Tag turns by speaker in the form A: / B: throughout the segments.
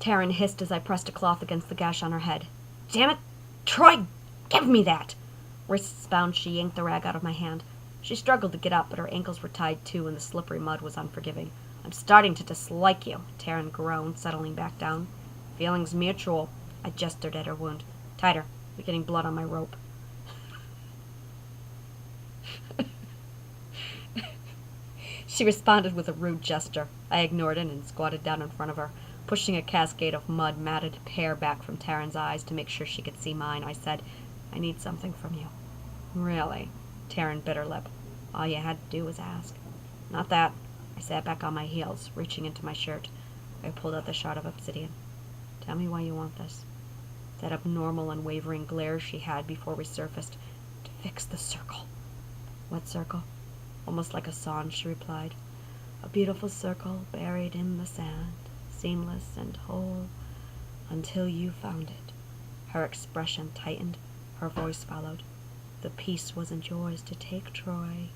A: Taryn hissed as I pressed a cloth against the gash on her head. Damn it! Troy, give me that! Wrists bound, she yanked the rag out of my hand. She struggled to get up, but her ankles were tied too, and the slippery mud was unforgiving. I'm starting to dislike you, Taryn groaned, settling back down. Feelings mutual. I gestured at her wound. Tighter. You're getting blood on my rope. She responded with a rude gesture. I ignored it and squatted down in front of her. Pushing a cascade of mud-matted hair back from Taryn's eyes to make sure she could see mine, I said, I need something from you. Really? Taryn bit her lip. All you had to do was ask. Not that. I sat back on my heels, reaching into my shirt. I pulled out the shard of obsidian. Tell me why you want this. That abnormal, unwavering glare she had before we surfaced. To fix the circle. What circle? Almost like a song, she replied. A beautiful circle buried in the sand, seamless and whole, until you found it. Her expression tightened, her voice followed. The peace wasn't yours to take, Troy.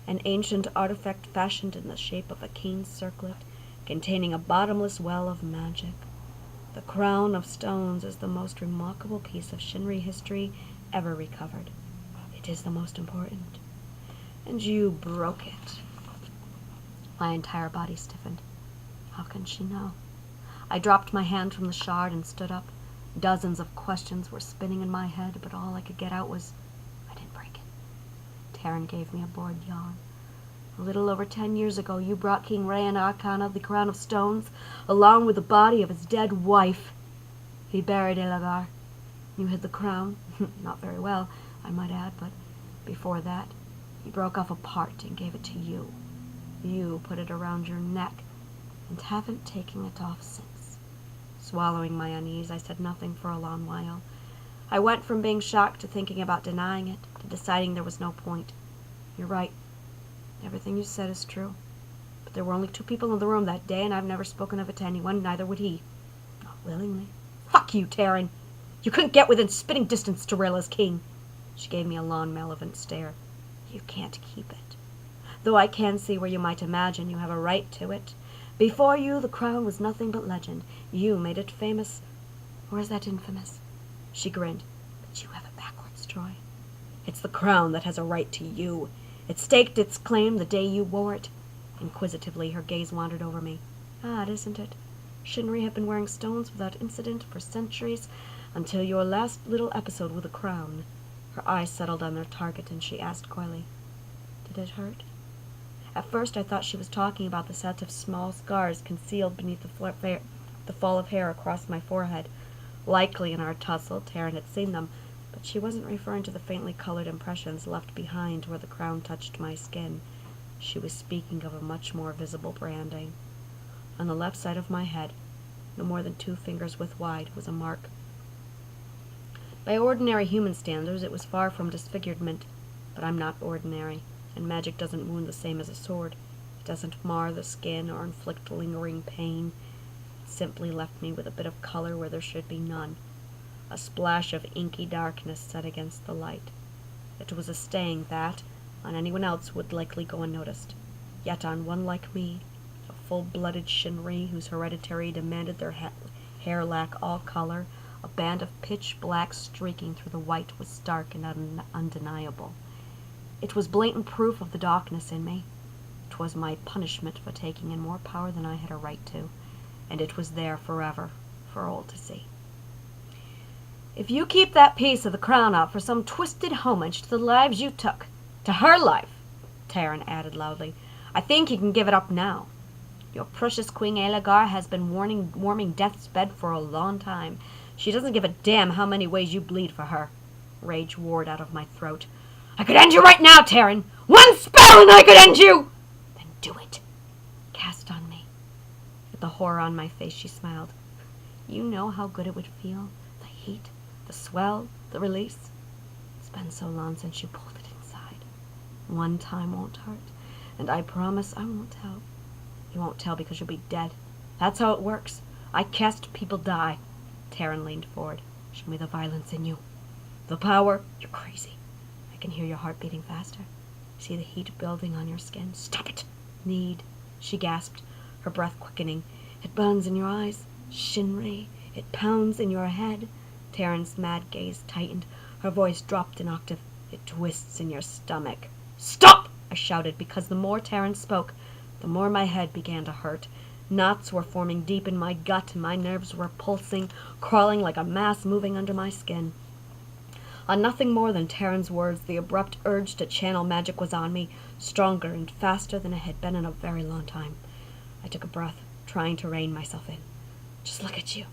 A: An ancient artifact fashioned in the shape of a king's circlet, containing a bottomless well of magic. The crown of stones is the most remarkable piece of Shinree history ever recovered. It is the most important. And you broke it. My entire body stiffened. How can she know? I dropped my hand from the shard and stood up. Dozens of questions were spinning in my head, but all I could get out was, I didn't break it. Taryn gave me a bored yawn. A little over 10 years ago, you brought King Rellan Arcana the crown of stones, along with the body of his dead wife. He buried Elagar. You hid the crown. Not very well, I might add, but before that, he broke off a part and gave it to you. You put it around your neck, and haven't taken it off since. Swallowing my unease, I said nothing for a long while. I went from being shocked to thinking about denying it, to deciding there was no point. You're right. Everything you said is true. But there were only 2 people in the room that day, and I've never spoken of it to anyone, neither would he. Not willingly. Fuck you, Taryn. You couldn't get within spitting distance to Rella's king. She gave me a long, malevolent stare. You can't keep it. Though I can see where you might imagine you have a right to it. Before you, the crown was nothing but legend. You made it famous. Or is that infamous? She grinned. But you have it backwards, Troy. It's the crown that has a right to you. It staked its claim the day you wore it. Inquisitively, her gaze wandered over me. Odd, isn't it? Shinree have been wearing stones without incident for centuries, until your last little episode with a crown. Her eyes settled on their target, and she asked coyly, Did it hurt? At first I thought she was talking about the set of small scars concealed beneath the fall of hair across my forehead. Likely in our tussle, Taryn had seen them, but she wasn't referring to the faintly colored impressions left behind where the crown touched my skin. She was speaking of a much more visible branding. On the left side of my head, no more than 2 fingers width wide, was a mark. By ordinary human standards, it was far from disfigurement, but I'm not ordinary, and magic doesn't wound the same as a sword. It doesn't mar the skin or inflict lingering pain. It simply left me with a bit of color where there should be none. A splash of inky darkness set against the light. It was a stain that, on anyone else, would likely go unnoticed. Yet on one like me, a full-blooded Shinree whose hereditary demanded their hair lack all color, a band of pitch-black streaking through the white was stark and undeniable. It was blatant proof of the darkness in me. 'Twas my punishment for taking in more power than I had a right to, and it was there forever, for all to see. If you keep that piece of the crown up for some twisted homage to the lives you took, to her life, Taryn added loudly, I think you can give it up now. Your precious Queen Elagar has been warming death's bed for a long time. She doesn't give a damn how many ways you bleed for her. Rage roared out of my throat. I could end you right now, Taryn! One spell and I could end you! Then do it. Cast on me. At the horror on my face, she smiled. You know how good it would feel? The heat, the swell, the release. It's been so long since you pulled it inside. One time won't hurt, and I promise I won't tell. You won't tell because you'll be dead. That's how it works. I cast, people die. Taryn leaned forward. Show me the violence in you. The power. You're crazy. I can hear your heart beating faster. See the heat building on your skin. Stop it. Need. She gasped, her breath quickening. It burns in your eyes. Shinree, it pounds in your head. Taryn's mad gaze tightened. Her voice dropped an octave. It twists in your stomach. Stop! I shouted, because the more Taryn spoke, the more my head began to hurt. Knots were forming deep in my gut, and my nerves were pulsing, crawling like a mass moving under my skin. On nothing more than Taryn's words, the abrupt urge to channel magic was on me, stronger and faster than it had been in a very long time. I took a breath, trying to rein myself in. Just look at you.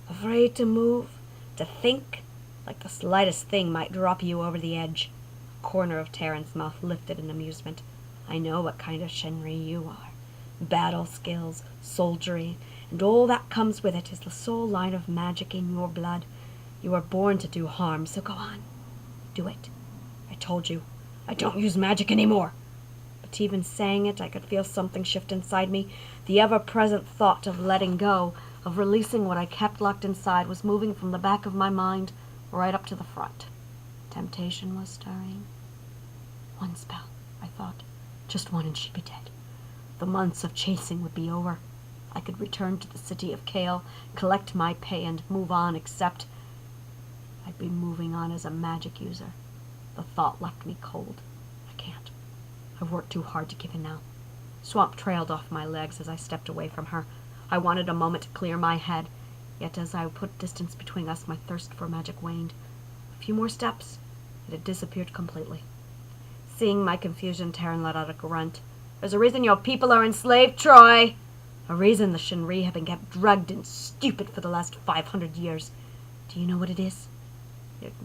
A: Afraid to move, to think, like the slightest thing might drop you over the edge. A corner of Taryn's mouth lifted in amusement. I know what kind of Shinree you are. Battle skills, soldiery, and all that comes with it is the sole line of magic in your blood. You are born to do harm, so go on. Do it. I told you, I don't use magic anymore. But even saying it, I could feel something shift inside me. The ever-present thought of letting go, of releasing what I kept locked inside, was moving from the back of my mind right up to the front. Temptation was stirring. One spell, I thought. Just one and she'd be dead. The months of chasing would be over. I could return to the city of Kale, collect my pay, and move on, except I'd be moving on as a magic user. The thought left me cold. I can't. I've worked too hard to give in now. Swamp trailed off my legs as I stepped away from her. I wanted a moment to clear my head, yet as I put distance between us, my thirst for magic waned. A few more steps, it had disappeared completely. Seeing my confusion, Taryn let out a grunt. There's a reason your people are enslaved, Troy! A reason the Shinree have been kept drugged and stupid for the last 500 years. Do you know what it is?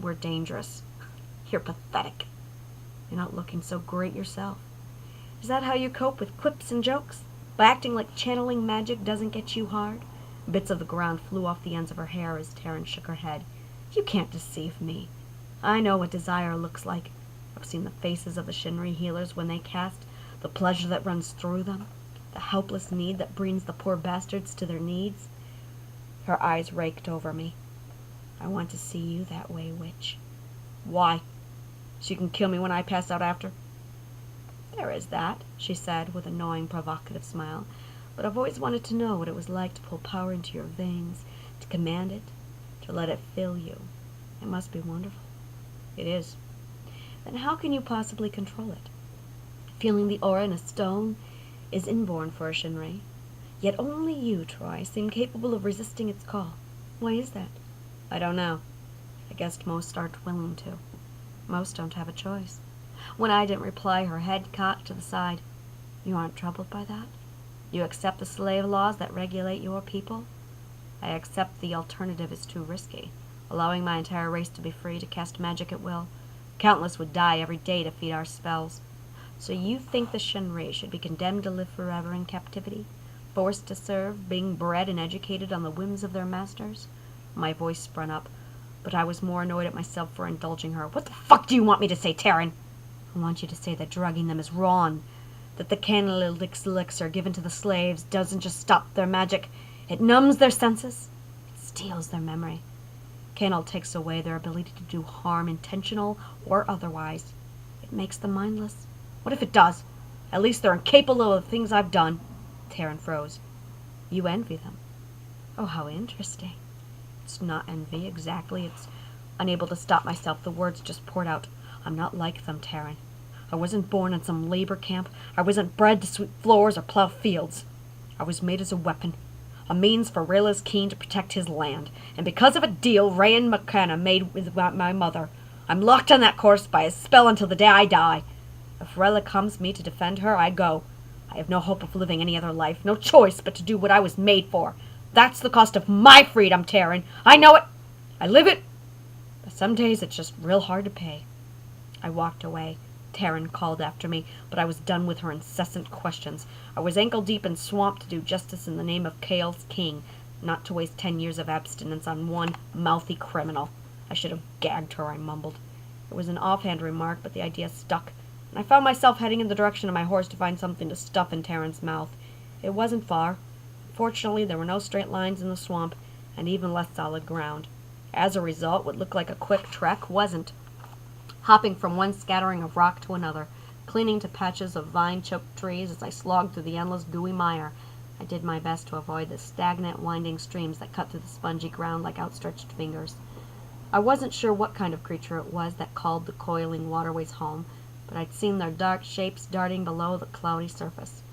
A: We're dangerous. You're pathetic. You're not looking so great yourself. Is that how you cope with quips and jokes? By acting like channeling magic doesn't get you hard? Bits of the ground flew off the ends of her hair as Taryn shook her head. You can't deceive me. I know what desire looks like. I've seen the faces of the Shinree healers when they cast, the pleasure that runs through them, the helpless need that brings the poor bastards to their knees. Her eyes raked over me. I want to see you that way, witch. Why? So you can kill me when I pass out after? There is that, she said with a knowing, provocative smile. But I've always wanted to know what it was like to pull power into your veins, to command it, to let it fill you. It must be wonderful. It is. Then how can you possibly control it? Feeling the aura in a stone is inborn for a Shinree. Yet only you, Troy, seem capable of resisting its call. Why is that? I don't know. I guess most aren't willing to. Most don't have a choice. When I didn't reply, her head cocked to the side. You aren't troubled by that? You accept the slave laws that regulate your people? I accept the alternative is too risky, allowing my entire race to be free to cast magic at will. Countless would die every day to feed our spells. So you think the Shinree should be condemned to live forever in captivity? Forced to serve, being bred and educated on the whims of their masters? My voice sprung up, but I was more annoyed at myself for indulging her. What the fuck do you want me to say, Taryn? I want you to say that drugging them is wrong. That the cannelid elixir given to the slaves doesn't just stop their magic. It numbs their senses. It steals their memory. Cannel takes away their ability to do harm, intentional or otherwise. It makes them mindless. What if it does? At least they're incapable of the things I've done. Taryn froze. You envy them. Oh, how interesting. It's not envy, exactly. It's unable to stop myself. The words just poured out. I'm not like them, Taryn. I wasn't born in some labor camp. I wasn't bred to sweep floors or plow fields. I was made as a weapon, a means for Rella's king to protect his land. And because of a deal Ray McKenna made with my mother, I'm locked on that course by a spell until the day I die. If Rella comes me to defend her, I go. I have no hope of living any other life, no choice but to do what I was made for. That's the cost of my freedom, Taryn. I know it. I live it. But some days it's just real hard to pay. I walked away. Taryn called after me, but I was done with her incessant questions. I was ankle-deep in swamp to do justice in the name of Kale's king, not to waste 10 years of abstinence on one mouthy criminal. I should have gagged her, I mumbled. It was an offhand remark, but the idea stuck, and I found myself heading in the direction of my horse to find something to stuff in Taryn's mouth. It wasn't far. Fortunately, there were no straight lines in the swamp, and even less solid ground. As a result, what looked like a quick trek wasn't. Hopping from one scattering of rock to another, clinging to patches of vine-choked trees as I slogged through the endless gooey mire, I did my best to avoid the stagnant, winding streams that cut through the spongy ground like outstretched fingers. I wasn't sure what kind of creature it was that called the coiling waterways home, but I'd seen their dark shapes darting below the cloudy surface.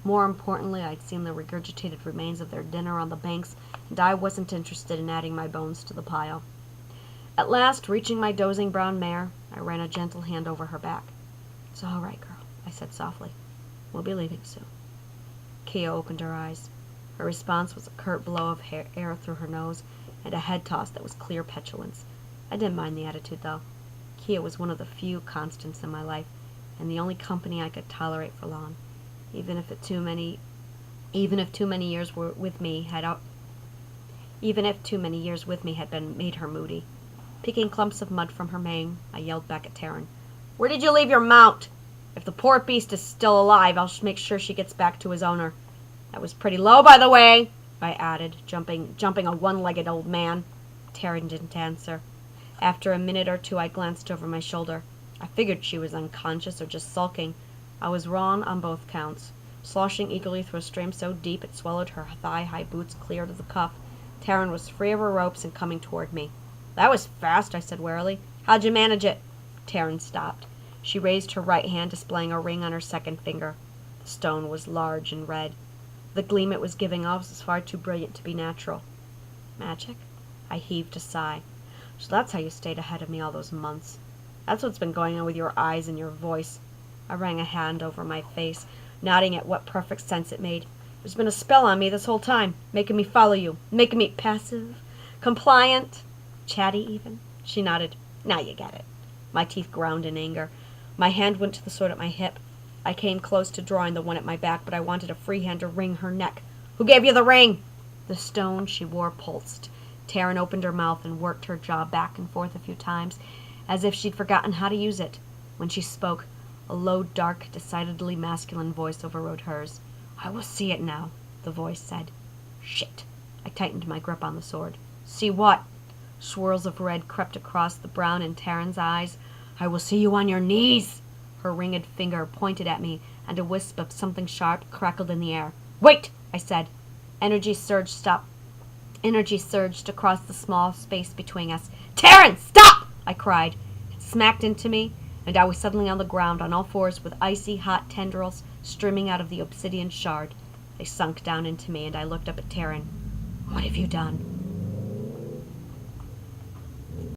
A: More importantly, I'd seen the regurgitated remains of their dinner on the banks, and I wasn't interested in adding my bones to the pile. At last, reaching my dozing brown mare, I ran a gentle hand over her back. "It's all right, girl," I said softly. "We'll be leaving soon." Kia opened her eyes. Her response was a curt blow of air through her nose, and a head toss that was clear petulance. I didn't mind the attitude, though. Kia was one of the few constants in my life, and the only company I could tolerate for long, even if too many years with me had been made her moody. Picking clumps of mud from her mane, I yelled back at Taryn, "Where did you leave your mount? If the poor beast is still alive, I'll make sure she gets back to his owner." "That was pretty low, by the way," I added, jumping a one-legged old man. Taryn didn't answer. After a minute or two, I glanced over my shoulder. I figured she was unconscious or just sulking. I was wrong on both counts. Sloshing eagerly through a stream so deep it swallowed her thigh-high boots clear to the cuff, Taryn was free of her ropes and coming toward me. "That was fast," I said warily. "How'd you manage it?" Taryn stopped. She raised her right hand, displaying a ring on her second finger. The stone was large and red. The gleam it was giving off was far too brilliant to be natural. "Magic?" I heaved a sigh. "So that's how you stayed ahead of me all those months. That's what's been going on with your eyes and your voice." I ran a hand over my face, nodding at what perfect sense it made. "There's been a spell on me this whole time, making me follow you, making me passive, compliant, chatty even." She nodded. "Now you get it." My teeth ground in anger. My hand went to the sword at my hip. I came close to drawing the one at my back, but I wanted a free hand to wring her neck. "Who gave you the ring?" The stone she wore pulsed. Taryn opened her mouth and worked her jaw back and forth a few times, as if she'd forgotten how to use it. When she spoke, a low, dark, decidedly masculine voice overrode hers. "I will see it now," the voice said. "Shit." I tightened my grip on the sword. "See what?" Swirls of red crept across the brown in Taryn's eyes. "I will see you on your knees." Her ringed finger pointed at me, and a wisp of something sharp crackled in the air. "Wait!" I said. Energy surged across the small space between us. "Taryn, stop!" I cried. It smacked into me, and I was suddenly on the ground on all fours with icy hot tendrils streaming out of the obsidian shard. They sunk down into me, and I looked up at Taryn. "What have you done?"